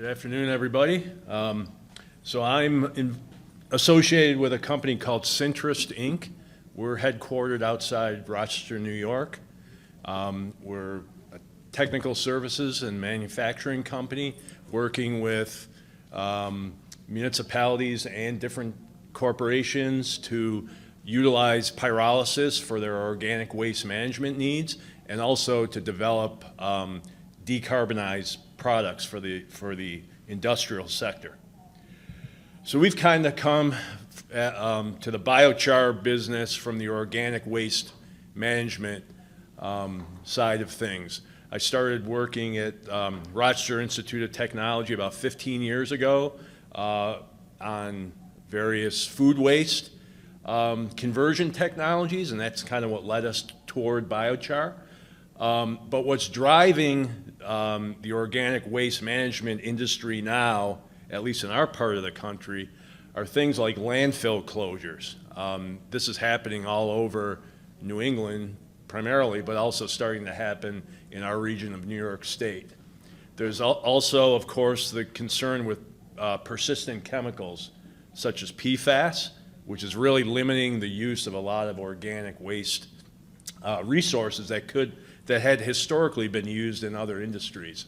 Good afternoon, everybody. So I'm associated with a company called Cinterest, Inc. We're headquartered outside Rochester, New York. We're a technical services and manufacturing company working with municipalities and different corporations to utilize pyrolysis for their organic waste management needs, and also to develop decarbonized products for the industrial sector. So we've kind of come to the biochar business from the organic waste management side of things. I started working at Rochester Institute of Technology about 15 years ago on various food waste conversion technologies, and that's kind of what led us toward biochar. But what's driving the organic waste management industry now, at least in our part of the country, are things like landfill closures. This is happening all over New England primarily, but also starting to happen in our region of New York State. There's also, of course, the concern with persistent chemicals such as PFAS, which is really limiting the use of a lot of organic waste resources that had historically been used in other industries.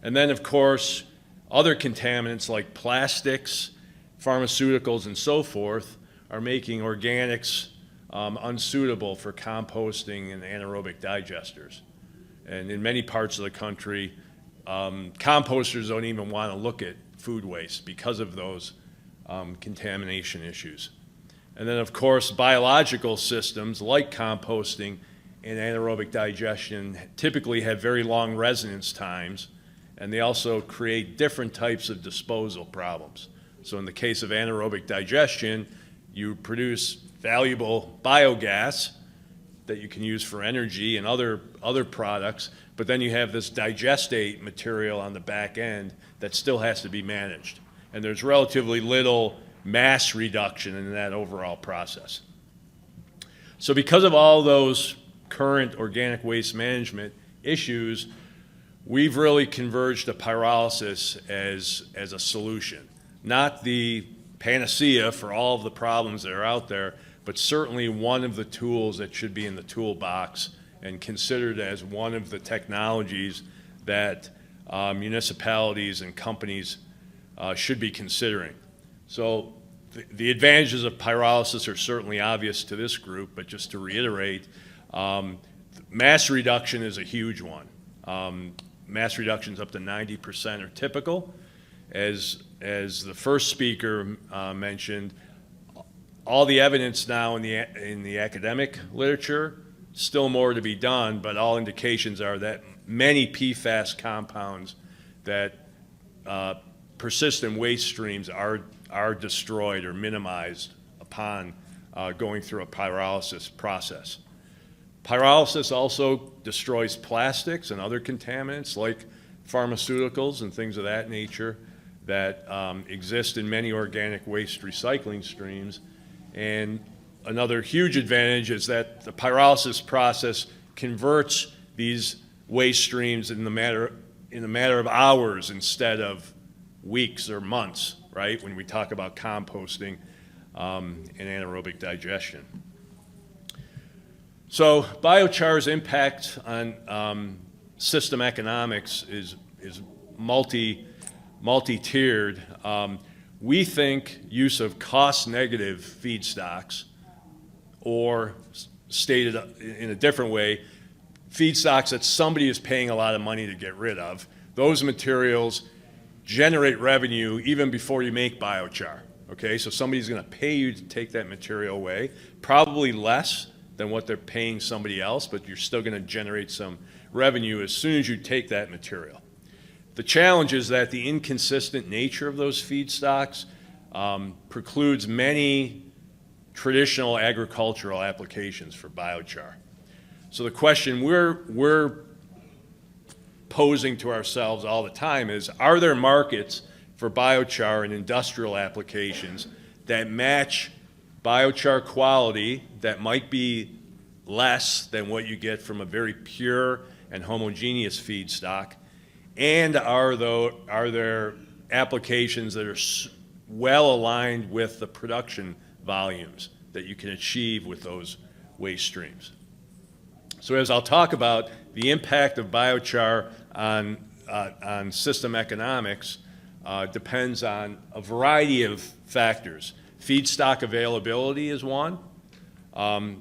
And then, of course, other contaminants like plastics, pharmaceuticals, and so forth are making organics unsuitable for composting and anaerobic digesters. And in many parts of the country, composters don't even want to look at food waste because of those contamination issues. And then, of course, biological systems like composting and anaerobic digestion typically have very long residence times, and they also create different types of disposal problems. So in the case of anaerobic digestion, you produce valuable biogas that you can use for energy and other products, but then you have this digestate material on the back end that still has to be managed. And there's relatively little mass reduction in that overall process. So because of all those current organic waste management issues, we've really converged to pyrolysis as a solution. Not the panacea for all of the problems that are out there, but certainly one of the tools that should be in the toolbox and considered as one of the technologies that municipalities and companies should be considering. So the advantages of pyrolysis are certainly obvious to this group, but just to reiterate, mass reduction is a huge one. Mass reductions up to 90% are typical. As the first speaker mentioned, all the evidence now in the academic literature, still more to be done, but all indications are that many PFAS compounds that persist in waste streams are destroyed or minimized upon going through a pyrolysis process. Pyrolysis also destroys plastics and other contaminants like pharmaceuticals and things of that nature that exist in many organic waste recycling streams. And another huge advantage is that the pyrolysis process converts these waste streams in a matter of hours instead of weeks or months, right, when we talk about composting and anaerobic digestion. So biochar's impact on system economics is multi-tiered. We think use of cost-negative feedstocks, or stated in a different way, feedstocks that somebody is paying a lot of money to get rid of, those materials generate revenue even before you make biochar. Okay, so somebody's going to pay you to take that material away, probably less than what they're paying somebody else, but you're still going to generate some revenue as soon as you take that material. The challenge is that the inconsistent nature of those feedstocks precludes many traditional agricultural applications for biochar. So the question we're posing to ourselves all the time is, are there markets for biochar in industrial applications that match biochar quality that might be less than what you get from a very pure and homogeneous feedstock, And are there applications that are well aligned with the production volumes that you can achieve with those waste streams? So as I'll talk about, the impact of biochar on system economics depends on a variety of factors. Feedstock availability is one.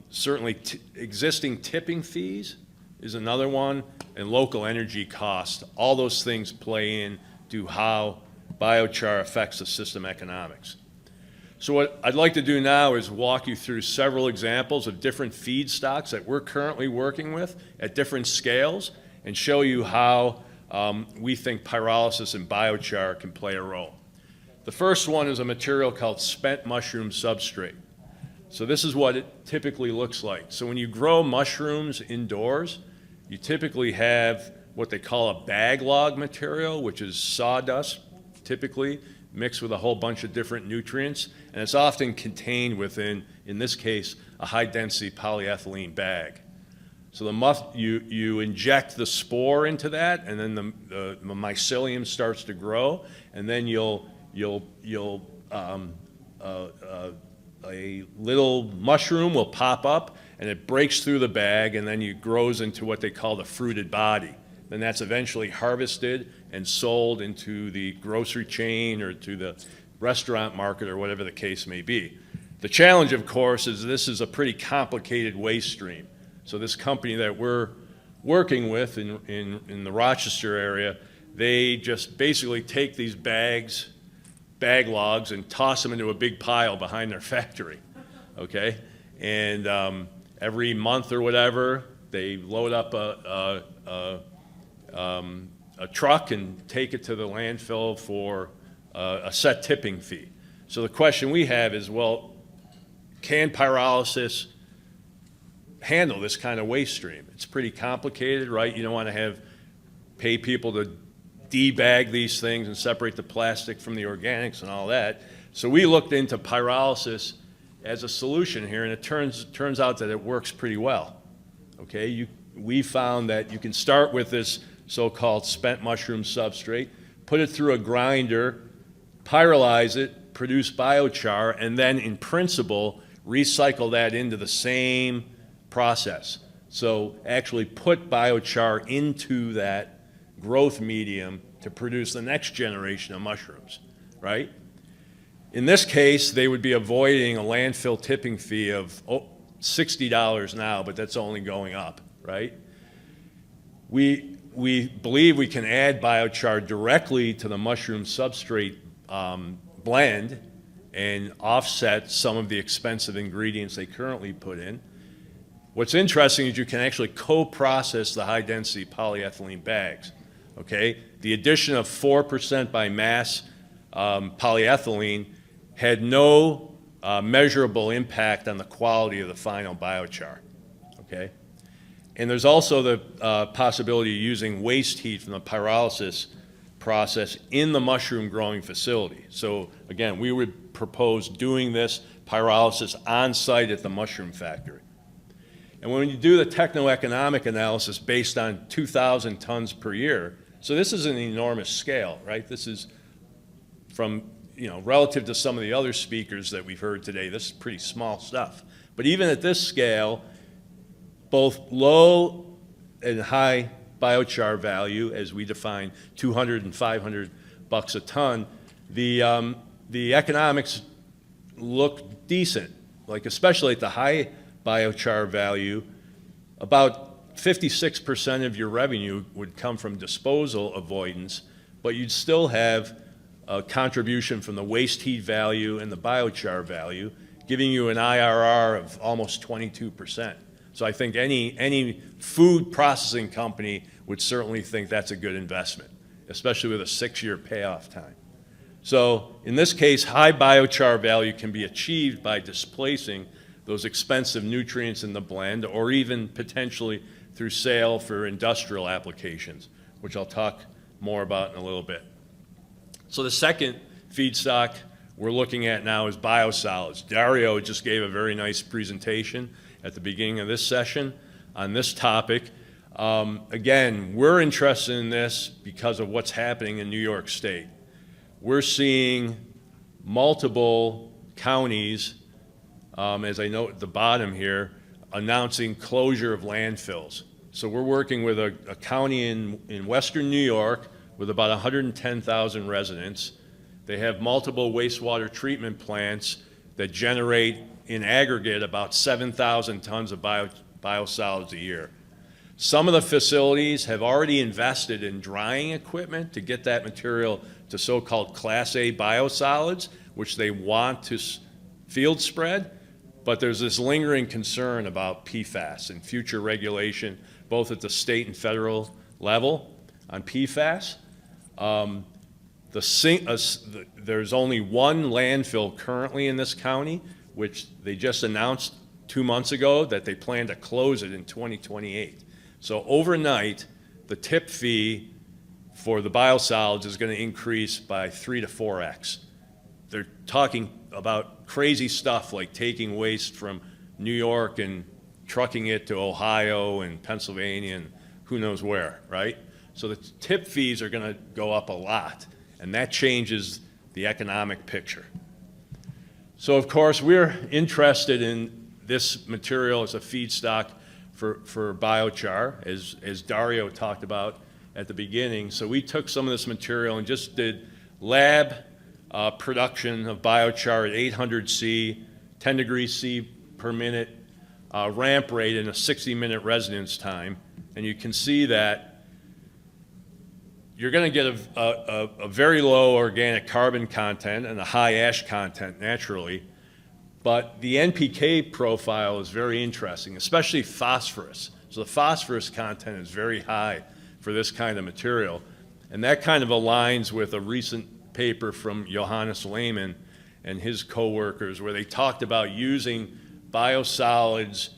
Certainly existing tipping fees is another one, and local energy costs. All those things play into how biochar affects the system economics. So what I'd like to do now is walk you through several examples of different feedstocks that we're currently working with at different scales and show you how we think pyrolysis and biochar can play a role. The first one is a material called spent mushroom substrate. So this is what it typically looks like. So when you grow mushrooms indoors, you typically have what they call a bag log material, which is sawdust, typically mixed with a whole bunch of different nutrients, and it's often contained within, in this case, a high-density polyethylene bag. So you inject the spore into that, and then the mycelium starts to grow, and then a little mushroom will pop up, and it breaks through the bag, and then it grows into what they call the fruited body. Then that's eventually harvested and sold into the grocery chain or to the restaurant market or whatever the case may be. The challenge, of course, is this is a pretty complicated waste stream. So this company that we're working with in the Rochester area, they just basically take these bag logs and toss them into a big pile behind their factory, okay? And every month or whatever, they load up a truck and take it to the landfill for a set tipping fee. So the question we have is, well, can pyrolysis handle this kind of waste stream? It's pretty complicated, right? You don't want to pay people to debag these things and separate the plastic from the organics and all that. So we looked into pyrolysis as a solution here, and it turns out that it works pretty well. Okay, we found that you can start with this so-called spent mushroom substrate, put it through a grinder, pyrolyze it, produce biochar, and then in principle recycle that into the same process. So actually put biochar into that growth medium to produce the next generation of mushrooms, right? In this case, they would be avoiding a landfill tipping fee of $60 now, but that's only going up, right? We believe we can add biochar directly to the mushroom substrate blend and offset some of the expensive ingredients they currently put in. What's interesting is you can actually co-process the high-density polyethylene bags, okay? The addition of 4% by mass polyethylene had no measurable impact on the quality of the final biochar, okay? And there's also the possibility of using waste heat from the pyrolysis process in the mushroom growing facility. So again, we would propose doing this pyrolysis on site at the mushroom factory. And when you do the techno-economic analysis based on 2,000 tons per year, so this is an enormous scale, right? This is from, relative to some of the other speakers that we've heard today, this is pretty small stuff. But even at this scale, both low and high biochar value, as we define 200 and 500 bucks a ton, the economics look decent, like especially at the high biochar value, about 56% of your revenue would come from disposal avoidance, but you'd still have a contribution from the waste heat value and the biochar value, giving you an IRR of almost 22%. So I think any food processing company would certainly think that's a good investment, especially with a 6-year payoff time. So in this case, high biochar value can be achieved by displacing those expensive nutrients in the blend, or even potentially through sale for industrial applications, which I'll talk more about in a little bit. So the second feedstock we're looking at now is biosolids. Dario just gave a very nice presentation at the beginning of this session on this topic. Again, we're interested in this because of what's happening in New York State. We're seeing multiple counties, as I note at the bottom here, announcing closure of landfills. So we're working with a county in western New York with about 110,000 residents. They have multiple wastewater treatment plants that generate in aggregate about 7,000 tons of biosolids a year. Some of the facilities have already invested in drying equipment to get that material to so-called Class A biosolids, which they want to field spread, but there's this lingering concern about PFAS and future regulation, both at the state and federal level on PFAS. There's only one landfill currently in this county, which they just announced 2 months ago that they plan to close it in 2028. So overnight, the tip fee for the biosolids is going to increase by 3 to 4x. They're talking about crazy stuff like taking waste from New York and trucking it to Ohio and Pennsylvania and who knows where, right? So the tip fees are going to go up a lot, and that changes the economic picture. So of course, we're interested in this material as a feedstock for biochar, as Dario talked about at the beginning. So we took some of this material and just did lab production of biochar at 800 C, 10 degrees C per minute ramp rate in a 60-minute residence time. And you can see that you're going to get a very low organic carbon content and a high ash content naturally. But the NPK profile is very interesting, especially phosphorus. So the phosphorus content is very high for this kind of material. And that kind of aligns with a recent paper from Johannes Lehmann and his co-workers where they talked about using biosolids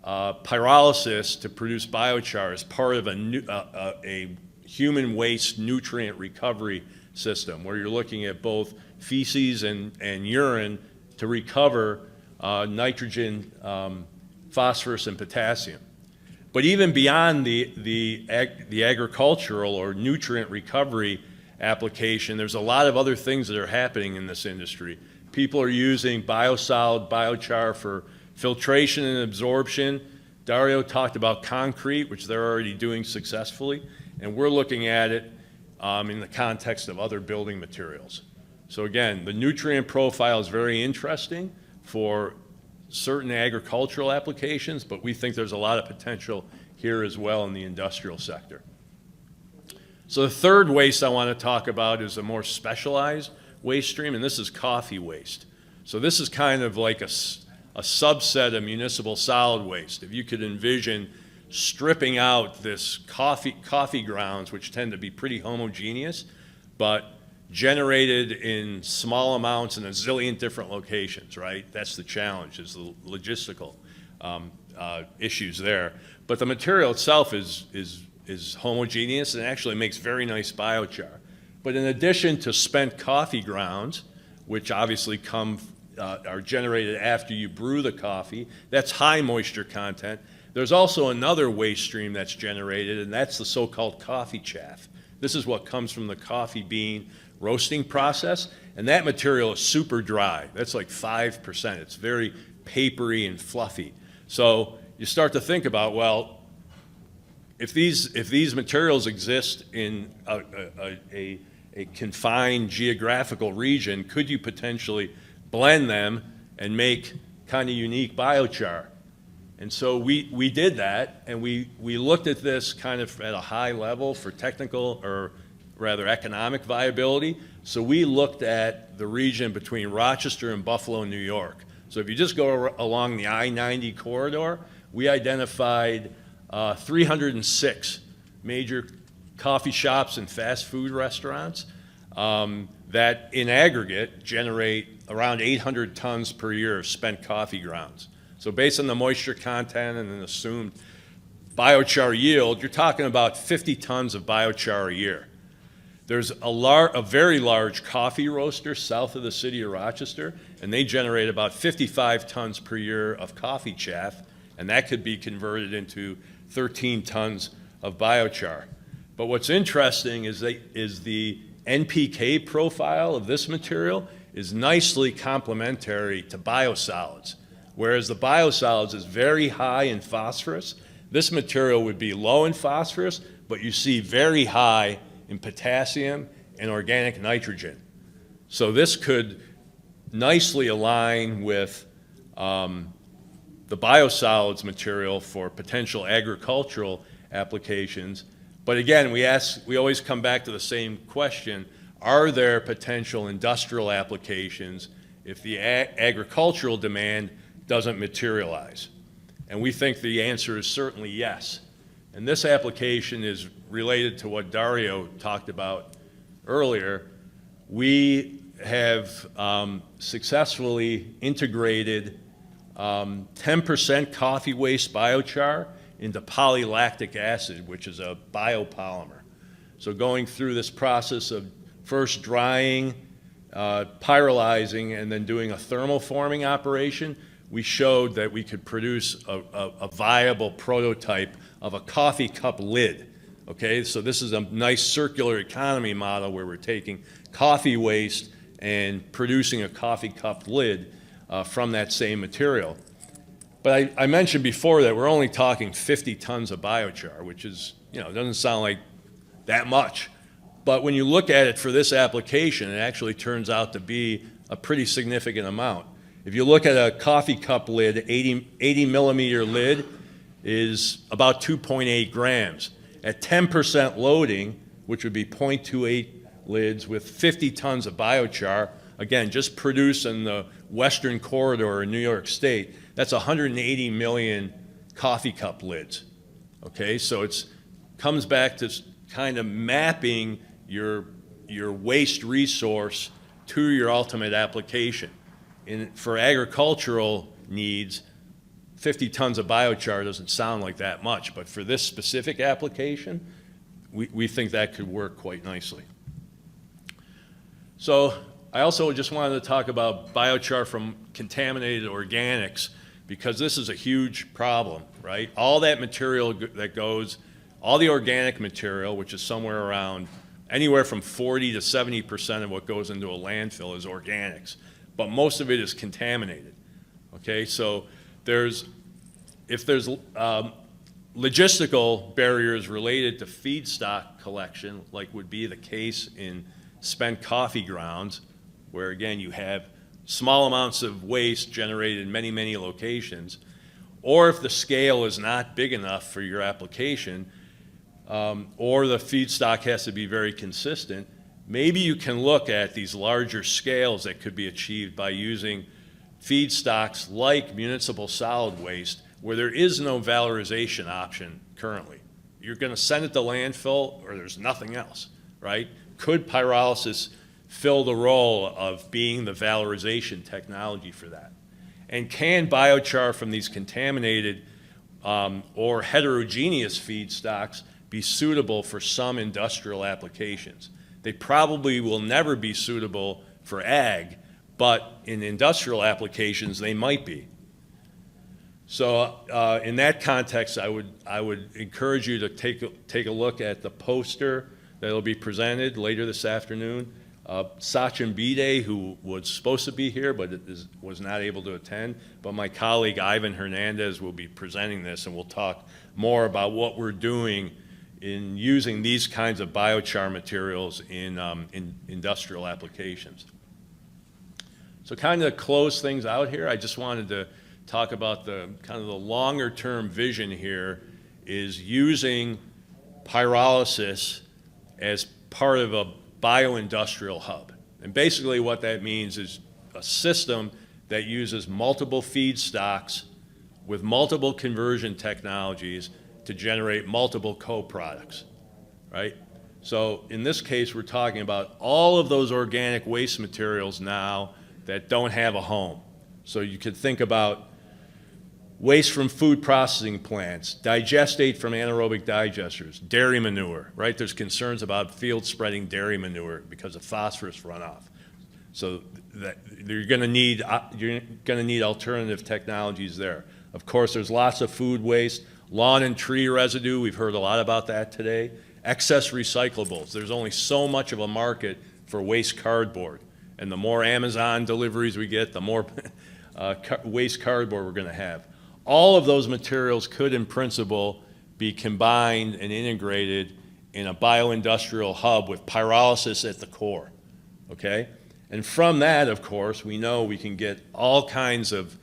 pyrolysis to produce biochar as part of a human waste nutrient recovery system where you're looking at both feces and urine to recover nitrogen, phosphorus, and potassium. But even beyond the agricultural or nutrient recovery application, there's a lot of other things that are happening in this industry. People are using biosolid biochar for filtration and absorption. Dario talked about concrete, which they're already doing successfully, and we're looking at it in the context of other building materials. So again, the nutrient profile is very interesting for certain agricultural applications, but we think there's a lot of potential here as well in the industrial sector. So the third waste I want to talk about is a more specialized waste stream, and this is coffee waste. So this is kind of like a subset of municipal solid waste. If you could envision stripping out this coffee grounds, which tend to be pretty homogeneous, but generated in small amounts in a zillion different locations, right? That's the challenge, is the logistical issues there. But the material itself is homogeneous and actually makes very nice biochar. But in addition to spent coffee grounds, which obviously are generated after you brew the coffee, that's high moisture content. There's also another waste stream that's generated, and that's the so-called coffee chaff. This is what comes from the coffee bean roasting process, and that material is super dry. That's like 5%. It's very papery and fluffy. So you start to think about, well, if these materials exist in a confined geographical region, could you potentially blend them and make kind of unique biochar? And so we did that, and we looked at this kind of at a high level for technical, or rather economic viability. So we looked at the region between Rochester and Buffalo, New York. So if you just go along the I-90 corridor, we identified 306 major coffee shops and fast food restaurants that in aggregate generate around 800 tons per year of spent coffee grounds. So based on the moisture content and an assumed biochar yield, you're talking about 50 tons of biochar a year. There's a very large coffee roaster south of the city of Rochester, and they generate about 55 tons per year of coffee chaff, and that could be converted into 13 tons of biochar. But what's interesting is the NPK profile of this material is nicely complementary to biosolids. Whereas the biosolids is very high in phosphorus, this material would be low in phosphorus, but you see very high in potassium and organic nitrogen. So this could nicely align with the biosolids material for potential agricultural applications. But again, we always come back to the same question: are there potential industrial applications if the agricultural demand doesn't materialize? And we think the answer is certainly yes. And this application is related to what Dario talked about earlier. We have successfully integrated 10% coffee waste biochar into polylactic acid, which is a biopolymer. So going through this process of first drying, pyrolyzing, and then doing a thermoforming operation, we showed that we could produce a viable prototype of a coffee cup lid. Okay, so this is a nice circular economy model where we're taking coffee waste and producing a coffee cup lid from that same material. But I mentioned before that we're only talking 50 tons of biochar, which is, doesn't sound like that much. But when you look at it for this application, it actually turns out to be a pretty significant amount. If you look at a coffee cup lid, 80 millimeter lid is about 2.8 grams. At 10% loading, which would be 0.28 lids with 50 tons of biochar, again, just produced in the Western Corridor in New York State, that's 180 million coffee cup lids. Okay, so it comes back to kind of mapping your waste resource to your ultimate application. For agricultural needs, 50 tons of biochar doesn't sound like that much, but for this specific application, we think that could work quite nicely. So I also just wanted to talk about biochar from contaminated organics, because this is a huge problem, right? All that material that goes, all the organic material, which is somewhere around anywhere from 40 to 70% of what goes into a landfill is organics, but most of it is contaminated. Okay, so if there's logistical barriers related to feedstock collection, like would be the case in spent coffee grounds, where again you have small amounts of waste generated in many, many locations, or if the scale is not big enough for your application, or the feedstock has to be very consistent, maybe you can look at these larger scales that could be achieved by using feedstocks like municipal solid waste, where there is no valorization option currently. You're going to send it to landfill or there's nothing else, right? Could pyrolysis fill the role of being the valorization technology for that? And can biochar from these contaminated or heterogeneous feedstocks be suitable for some industrial applications? They probably will never be suitable for ag, but in industrial applications they might be. So in that context, I would encourage you to take a look at the poster that will be presented later this afternoon. Sachin Bide, who was supposed to be here but was not able to attend, but my colleague Ivan Hernandez will be presenting this, and we'll talk more about what we're doing in using these kinds of biochar materials in industrial applications. So kind of close things out here, I just wanted to talk about the kind of the longer term vision here is using pyrolysis as part of a bioindustrial hub. And basically what that means is a system that uses multiple feedstocks with multiple conversion technologies to generate multiple co-products, right? So in this case, we're talking about all of those organic waste materials now that don't have a home. So you could think about waste from food processing plants, digestate from anaerobic digesters, dairy manure, right? There's concerns about field spreading dairy manure because of phosphorus runoff. So that you're going to need alternative technologies there. Of course, there's lots of food waste, Lawn and tree residue, we've heard a lot about that today. Excess recyclables. There's only so much of a market for waste cardboard. And the more Amazon deliveries we get, the more waste cardboard we're going to have. All of those materials could, in principle, be combined and integrated in a bioindustrial hub with pyrolysis at the core, okay? And from that, of course, we know we can get all kinds of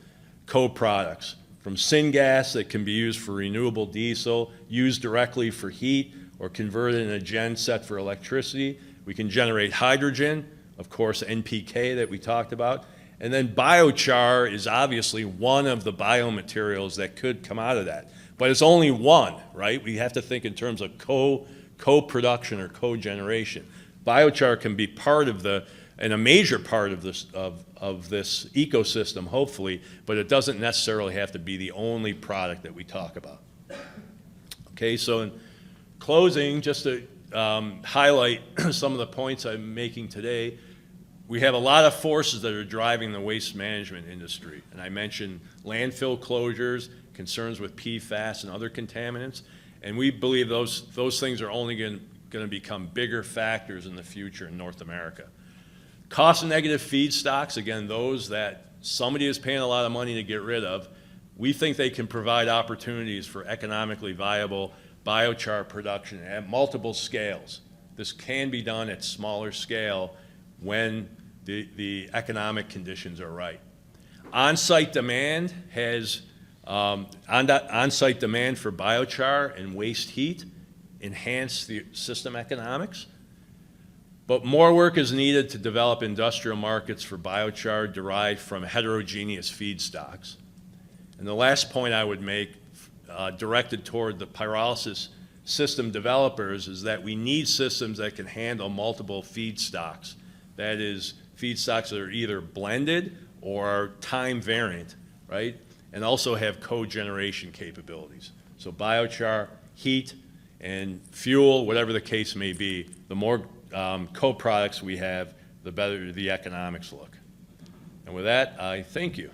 co-products, from syngas that can be used for renewable diesel, used directly for heat, or converted in a gen set for electricity. We can generate hydrogen, of course, NPK that we talked about. And then biochar is obviously one of the biomaterials that could come out of that. But it's only one, right? We have to think in terms of co-production or co-generation. Biochar can be part of and a major part of this ecosystem, hopefully, but it doesn't necessarily have to be the only product that we talk about. Okay, so in closing, just to highlight some of the points I'm making today, we have a lot of forces that are driving the waste management industry. And I mentioned landfill closures, concerns with PFAS and other contaminants, and we believe those things are only going to become bigger factors in the future in North America. Cost-negative feedstocks, again, those that somebody is paying a lot of money to get rid of, we think they can provide opportunities for economically viable biochar production at multiple scales. This can be done at smaller scale when the economic conditions are right. On-site demand has on-site demand for biochar and waste heat enhance the system economics. But more work is needed to develop industrial markets for biochar derived from heterogeneous feedstocks. And the last point I would make, directed toward the pyrolysis system developers, is that we need systems that can handle multiple feedstocks. That is, feedstocks that are either blended or time variant, right? And also have co-generation capabilities. So biochar, heat, and fuel, whatever the case may be, the more co-products we have, the better the economics look. And with that, I thank you.